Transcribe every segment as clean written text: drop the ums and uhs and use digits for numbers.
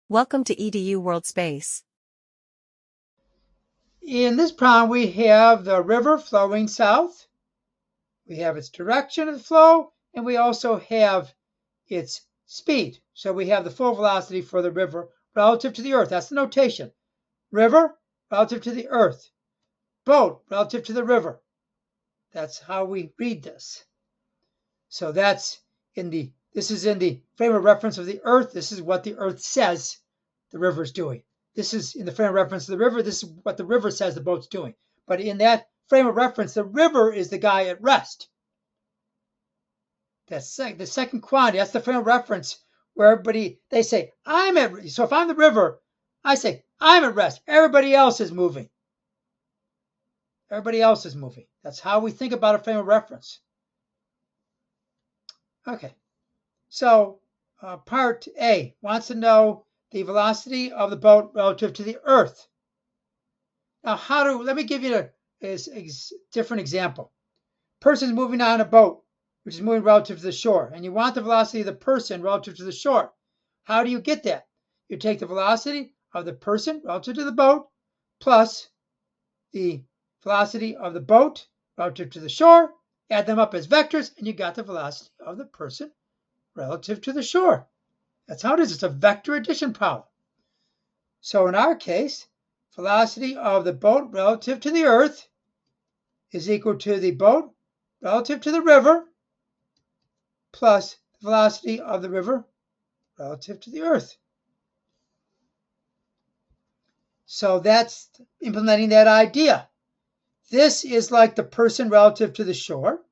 Welcome to EDU World Space. In this problem, we have the river flowing south. We have its direction of flow, and we also have its speed. So we have the full velocity for the river relative to the Earth. That's the notation. River relative to the Earth. Boat relative to the river. That's how we read this. So this is in the frame of reference of the Earth. This is what the Earth says the river is doing. This is in the frame of reference of the river. This is what the river says the boat's doing. But in that frame of reference, the river is the guy at rest. That's the second quantity. That's the frame of reference where they say, I'm at rest. So if I'm the river, I say, I'm at rest. Everybody else is moving. Everybody else is moving. That's how we think about a frame of reference. Okay. So part A wants to know the velocity of the boat relative to the Earth. Now, let me give you a different example. Person's moving on a boat, which is moving relative to the shore, and you want the velocity of the person relative to the shore. How do you get that? You take the velocity of the person relative to the boat plus the velocity of the boat relative to the shore, add them up as vectors, and you got the velocity of the person relative to the shore. That's how it is. It's a vector addition problem. So in our case, velocity of the boat relative to the Earth is equal to the boat relative to the river plus the velocity of the river relative to the Earth. So that's implementing that idea. This is like the person relative to the shore.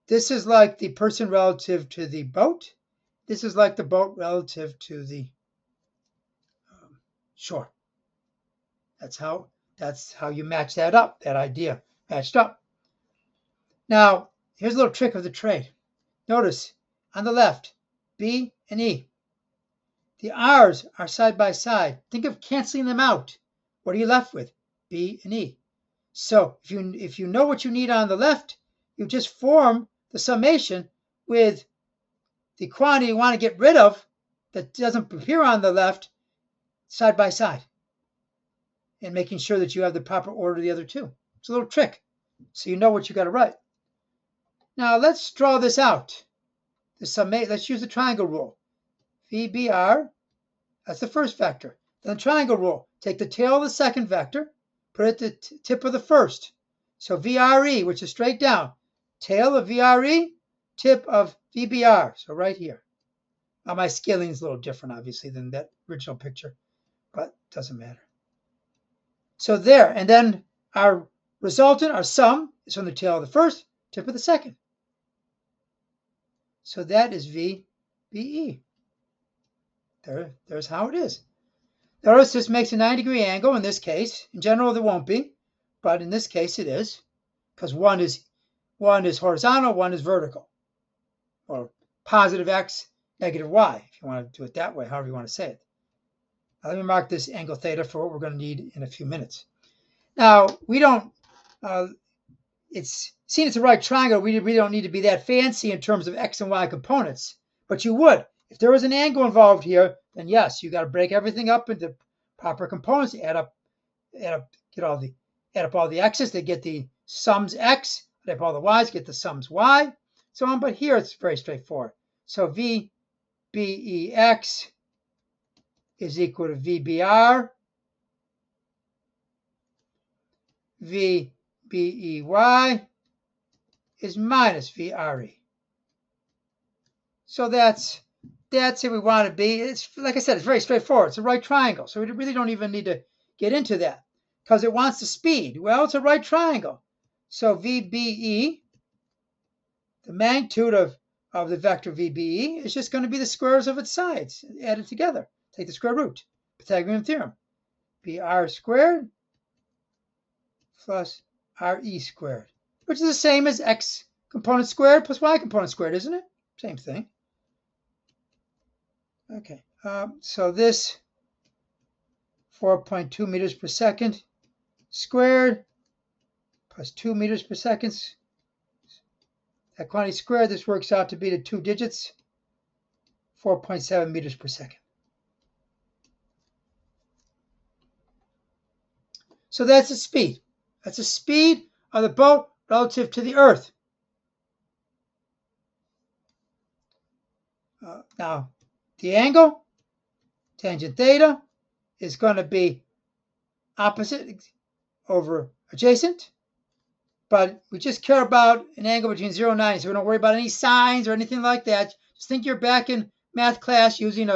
This is like the person relative to the boat. This is like the boat relative to the shore. That's how you match that up, that idea matched up. Now, here's a little trick of the trade. Notice on the left, B and E. The R's are side by side. Think of canceling them out. What are you left with? B and E. So if you know what you need on the left, you just form the summation with the quantity you want to get rid of that doesn't appear on the left side by side, and making sure that you have the proper order of the other two. It's a little trick, so you know what you got to write. Now let's draw this out. Let's use the triangle rule. VBR, that's the first vector. Then the triangle rule. Take the tail of the second vector, put it at the tip of the first. So VRE, which is straight down. Tail of VRE, tip of VBR. So right here. Now my scaling is a little different, obviously, than that original picture, but it doesn't matter. So there, and then our resultant, our sum, is from the tail of the first, tip of the second. So that is VBE. There's how it is. Notice this makes a 90-degree angle in this case. In general, there won't be, but in this case it is, because one is horizontal, one is vertical, or positive x, negative y, if you want to do it that way, however you want to say it. Now, let me mark this angle theta for what we're going to need in a few minutes. Now, we don't, seeing it's a right triangle, we don't need to be that fancy in terms of x and y components, but you would. If there was an angle involved here, then yes, you got to break everything up into proper components, add up all the x's to get the sums x, add up all the y's, get the sums y, so on. But here it's very straightforward. So VBEX is equal to VBR. VBEY is minus VRE. So that's it we want to be. It's like I said, it's very straightforward. It's a right triangle. So we really don't even need to get into that because it wants the speed. Well, it's a right triangle. So VBE, the magnitude of the vector VBE is just going to be the squares of its sides added together. Take the square root. Pythagorean theorem. BR squared plus RE squared, which is the same as x component squared plus y component squared, isn't it? Same thing. Okay, so this 4.2 meters per second squared plus 2 meters per second. That quantity squared, this works out to be the 2 digits, 4.7 meters per second. So that's the speed. That's the speed of the boat relative to the Earth. Now, the angle, tangent theta, is going to be opposite over adjacent. But we just care about an angle between 0 and 90, so we don't worry about any signs or anything like that. Just think you're back in math class using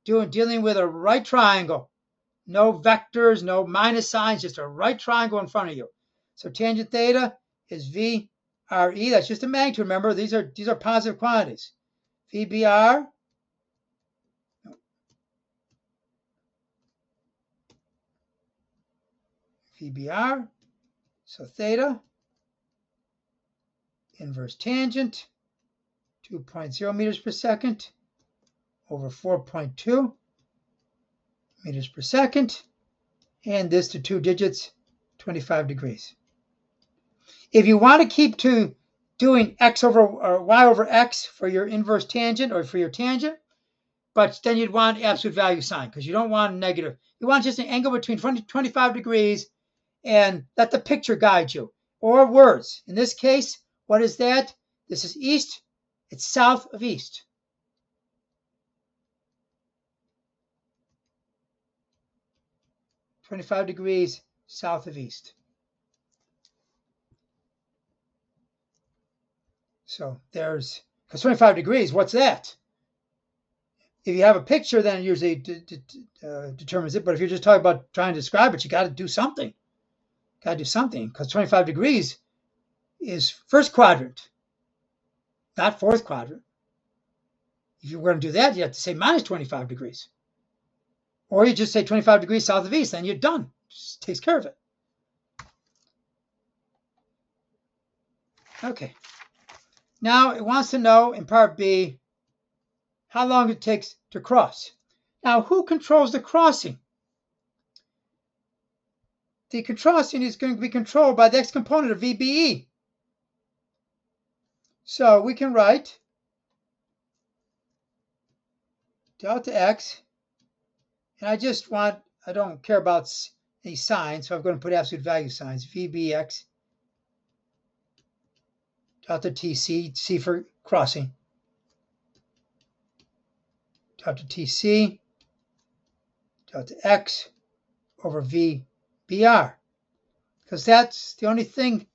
dealing with a right triangle. No vectors, no minus signs, just a right triangle in front of you. So tangent theta is VRE. That's just a magnitude. Remember, these are positive quantities. VBR VBR. So theta inverse tangent 2.0 meters per second over 4.2 meters per second, and this to 2 digits, 25 degrees. If you want to keep to doing x over or y over x for your inverse tangent or for your tangent, but then you'd want absolute value sign because you don't want negative. You want just an angle between 25 degrees and let the picture guide you, or words. In this case, what is that? This is east. It's south of east. .25 degrees south of east. So there's, because 25 degrees, what's that? If you have a picture, then it usually determines it. But if you're just talking about trying to describe it, you got to do something. Got to do something, because 25 degrees is first quadrant, not fourth quadrant. If you were going to do that, you have to say minus 25 degrees. Or you just say 25 degrees south of east, then you're done. Just takes care of it. Okay. Now it wants to know in part B how long it takes to cross. Now, who controls the crossing? The crossing is going to be controlled by the x component of VBE. So we can write delta x, and I don't care about any signs, so I'm going to put absolute value signs, VBX, delta TC, C for crossing, delta TC, delta X over VBR. Because that's the only thing,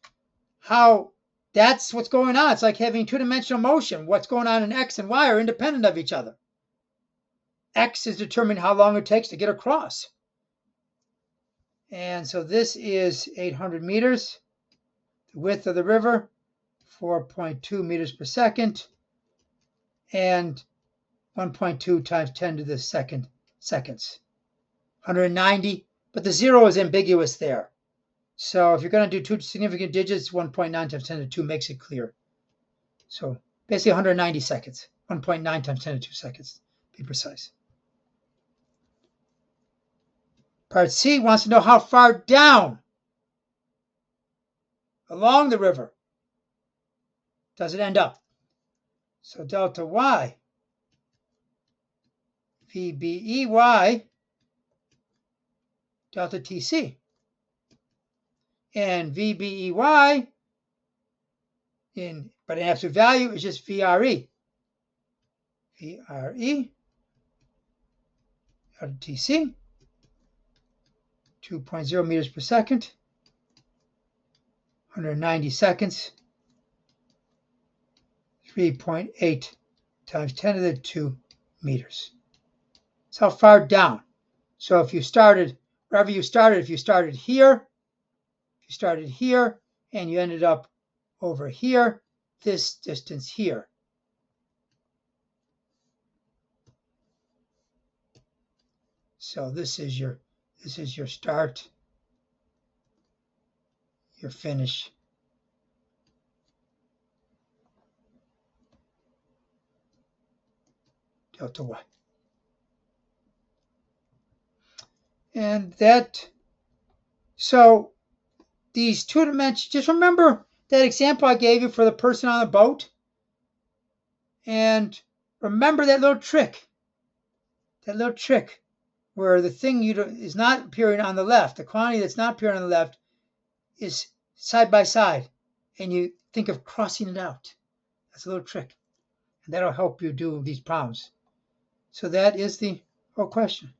that's what's going on. It's like having two-dimensional motion. What's going on in X and Y are independent of each other. X is determining how long it takes to get across. And so this is 800 meters. The width of the river, 4.2 meters per second. And 1.2 times 10 to the second seconds. 190, but the 0 is ambiguous there. So if you're going to do two significant digits, 1.9 times 10 to 2 makes it clear. So basically 190 seconds. 1.9 times 10 to 2 seconds, be precise. Part C wants to know how far down along the river does it end up. So delta y, VBEY, delta TC. And VBEY, but in absolute value, is just VRE. VRE, delta TC, 2.0 meters per second, 190 seconds, 3.8 times 10 to the 2 meters. That's how far down. So if you started, wherever you started, if you started here, and you ended up over here, this distance here. So this is your start, your finish. Delta y. And that, so these two dimensions, just remember that example I gave you for the person on the boat. And remember that little trick. where the thing is not appearing on the left, the quantity that's not appearing on the left is side by side, and you think of crossing it out. That's a little trick, and that'll help you do these problems. So that is the whole question.